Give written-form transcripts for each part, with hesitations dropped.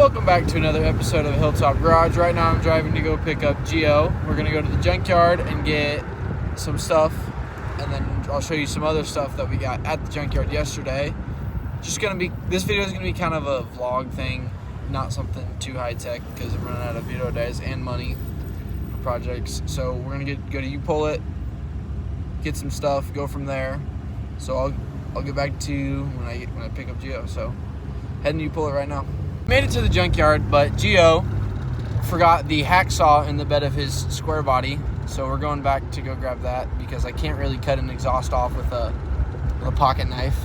Welcome back to another episode of HillTop Garage. Right now I'm driving to go pick up Gio. We're going to go to the junkyard and get some stuff, and then I'll show you some other stuff that we got at the junkyard yesterday. This video is going to be kind of a vlog thing, not something too high-tech because I'm running out of video days and money for projects. So we're going to go to U-Pull-It, get some stuff, go from there. So I'll get back to you when I pick up Gio. So heading to U-Pull-It right now. Made it to the junkyard, but Gio forgot the hacksaw in the bed of his square body, so we're going back to go grab that because I can't really cut an exhaust off with a pocket knife.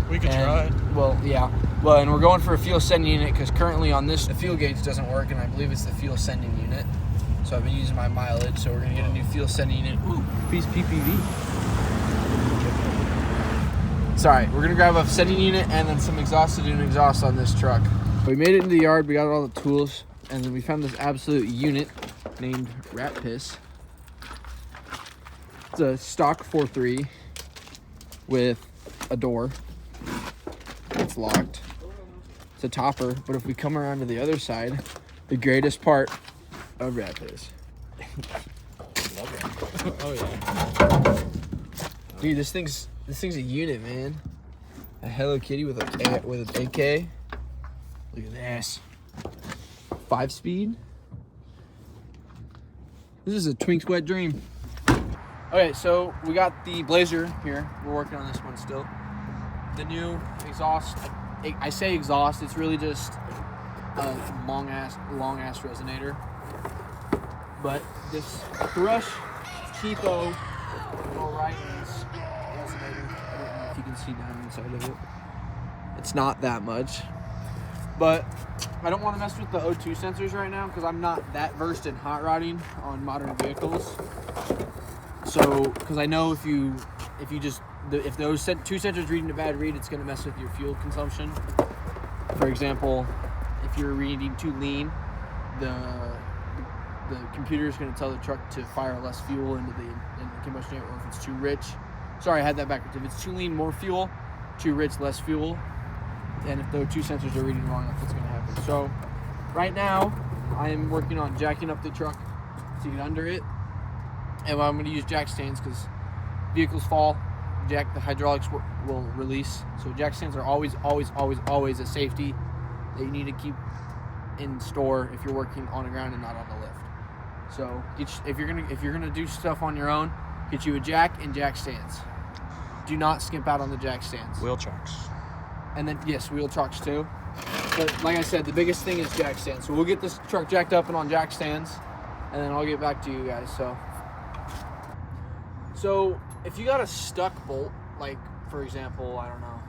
We could try. Well, yeah. Well, and we're going for a fuel sending unit because currently on this, the fuel gauge doesn't work, and I believe it's the fuel sending unit. So I've been using my mileage, so we're going to get a new fuel sending unit. Ooh, piece PPV. Sorry, we're going to grab a sending unit and then some exhaust to do an exhaust on this truck. We made it into the yard, we got all the tools, and then we found this absolute unit named Rat Piss. It's a stock 4.3 with a door. It's locked. It's a topper, but if we come around to the other side, the greatest part of Rat Piss. Oh yeah. Dude, this thing's a unit, man. A Hello Kitty with an AK. Look at this. 5-speed. This is a twink's wet dream. Okay, so we got the Blazer here. We're working on this one still. The new exhaust. I say exhaust. It's really just a long ass resonator. But this Thrush cheapo all right resonator. I don't know if you can see down inside of it. It's not that much. But I don't want to mess with the O2 sensors right now because I'm not that versed in hot rodding on modern vehicles. So, because I know if those two sensors reading a bad read, it's going to mess with your fuel consumption. For example, if you're reading too lean, the computer is going to tell the truck to fire less fuel into the combustion chamber, or if it's too rich. Sorry, I had that backwards. If it's too lean, more fuel. Too rich, less fuel. And if the two sensors are reading wrong, that's what's going to happen. So right now, I am working on jacking up the truck to get under it. And I'm going to use jack stands because vehicles fall, the hydraulics will release. So jack stands are always a safety that you need to keep in store if you're working on the ground and not on the lift. So if you're gonna do stuff on your own, get you a jack and jack stands. Do not skimp out on the jack stands. Wheel chocks. And then, yes, wheel chocks too. But like I said, the biggest thing is jack stands. So we'll get this truck jacked up and on jack stands, and then I'll get back to you guys. So if you got a stuck bolt, like, for example, I don't know,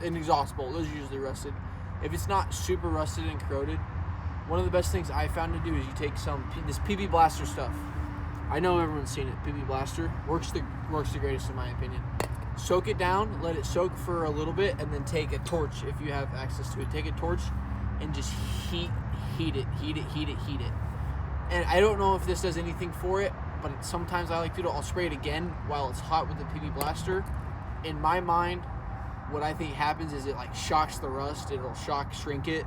an exhaust bolt, those are usually rusted. If it's not super rusted and corroded, one of the best things I found to do is you take this PB Blaster stuff. I know everyone's seen it. PB Blaster works the greatest in my opinion. Soak it down, let it soak for a little bit, and then take a torch if you have access to it. Take a torch and just heat it. And I don't know if this does anything for it, but sometimes I like to do it. I'll spray it again while it's hot with the PB Blaster. In my mind, what I think happens is it like shocks the rust. It'll shrink the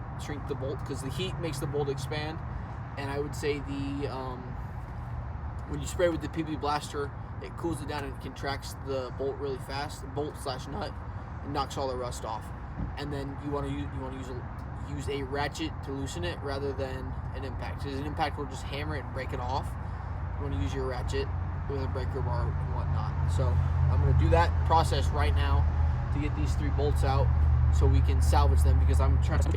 bolt, because the heat makes the bolt expand. And I would say when you spray with the PB Blaster, it cools it down and contracts the bolt really fast, the bolt/nut, and knocks all the rust off. And then you want to use a ratchet to loosen it rather than an impact. Because an impact will just hammer it and break it off. You want to use your ratchet with a breaker bar and whatnot. So I'm going to do that process right now to get these 3 bolts out so we can salvage them, because I'm trying to...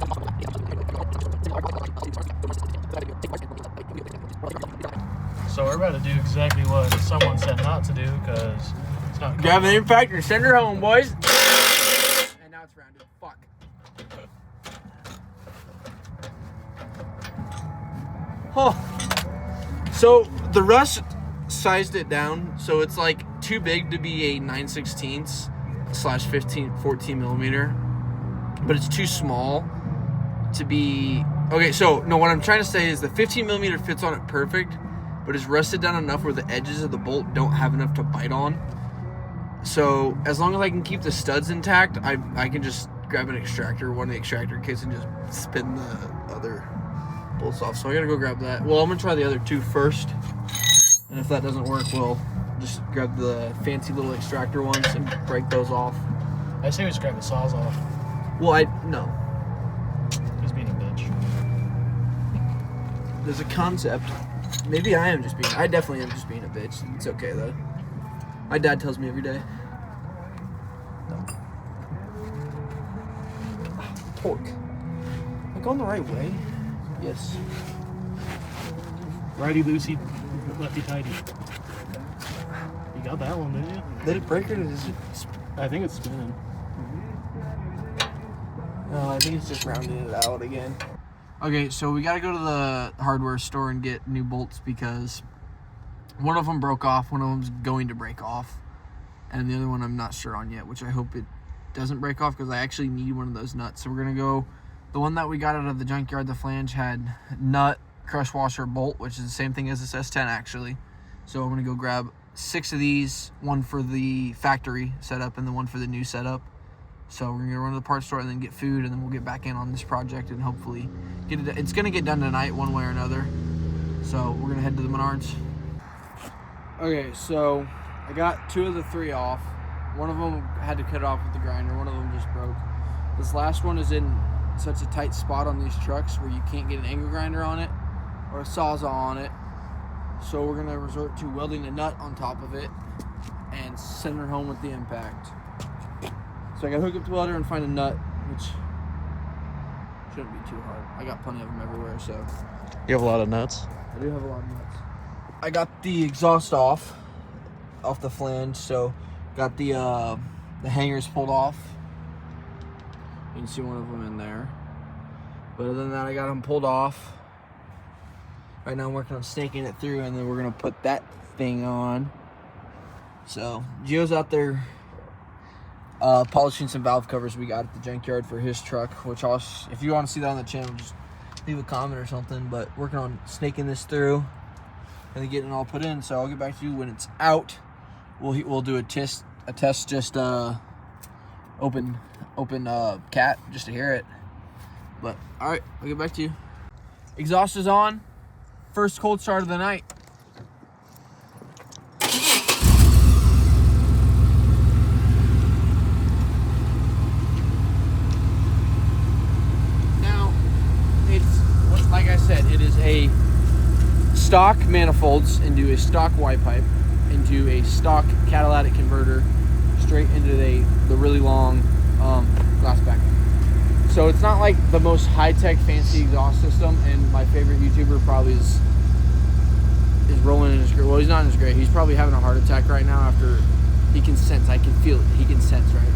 So we're about to do exactly what someone said not to do, because it's not... Grab an impact and send her home, boys. And now it's rounded. Fuck. Oh. So the rust sized it down, so it's like too big to be a 9/16/14 millimeter, but it's too small to be... Okay, so no, what I'm trying to say is the 15 millimeter fits on it perfect, but it's rusted down enough where the edges of the bolt don't have enough to bite on. So as long as I can keep the studs intact, I can just grab an extractor, one of the extractor kits, and just spin the other bolts off. So I gotta go grab that. Well, I'm gonna try the other two first. And if that doesn't work, we'll just grab the fancy little extractor ones and break those off. I say we just grab the saws off. Well, no. He's being a bitch. There's a concept. Maybe I definitely am just being a bitch. It's okay though. My dad tells me every day. No. Torque. Am I going the right way? Yes. Righty loosey, lefty tighty. You got that one, didn't you? Did it break or did it? I think it's spinning. No, I think it's just rounding it out again. Okay, so we gotta go to the hardware store and get new bolts because one of them broke off, one of them's going to break off, and the other one I'm not sure on yet, which I hope it doesn't break off because I actually need one of those nuts. So we're gonna go, the one that we got out of the junkyard, the flange had nut, crush washer, bolt, which is the same thing as this S10 actually. So I'm gonna go grab 6 of these, one for the factory setup and the one for the new setup. So we're gonna run to the parts store and then get food, and then we'll get back in on this project and hopefully get it. It's gonna get done tonight, one way or another. So we're gonna head to the Menards. Okay, so I got 2 of the 3 off. One of them had to cut it off with the grinder. One of them just broke. This last one is in such a tight spot on these trucks where you can't get an angle grinder on it or a sawzall on it. So we're gonna resort to welding a nut on top of it and send her home with the impact. So I gotta hook up the welder and find a nut, which shouldn't be too hard. I got plenty of them everywhere, so. You have a lot of nuts? I do have a lot of nuts. I got the exhaust off the flange, so got the hangers pulled off. You can see one of them in there. But other than that, I got them pulled off. Right now I'm working on snaking it through, and then we're gonna put that thing on. So Gio's out there polishing some valve covers we got at the junkyard for his truck, which if you want to see that on the channel, just leave a comment or something. But working on snaking this through and then getting it all put in. So I'll get back to you when it's out. We'll do a test just open cat just to hear it. But all right, I'll get back to you. Exhaust is on. First cold start of the night. Now, like I said, it is a stock manifolds into a stock Y pipe into a stock catalytic converter straight into the really long glass back. So it's not like the most high-tech fancy exhaust system, and my favorite YouTuber probably is rolling in his grave. Well, he's not in his grave. He's probably having a heart attack right now after he can sense. I can feel it. He can sense, right?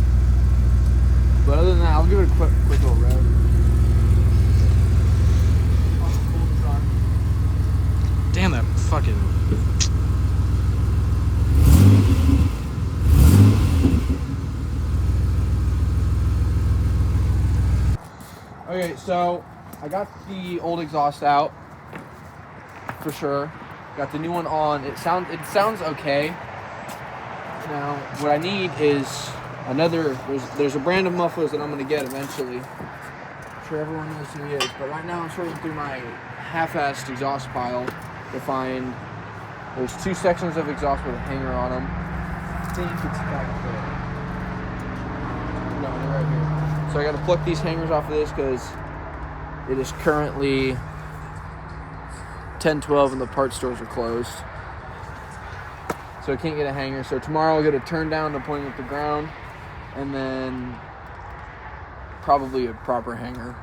But other than that, I'll give it a quick little rev. Damn, that fucking... Okay, so I got the old exhaust out for sure. Got the new one on. It sounds okay. Now, what I need is another. There's a brand of mufflers that I'm gonna get eventually. I'm sure everyone knows who he is, but right now I'm sorting through my half-assed exhaust pile to find. There's 2 sections of exhaust with a hanger on them. I think it's back there. No, they're right here. So I got to pluck these hangers off of this because it is currently 10:12 and the parts stores are closed. So I can't get a hanger. So tomorrow I'll get a turn down to point at the ground and then probably a proper hanger.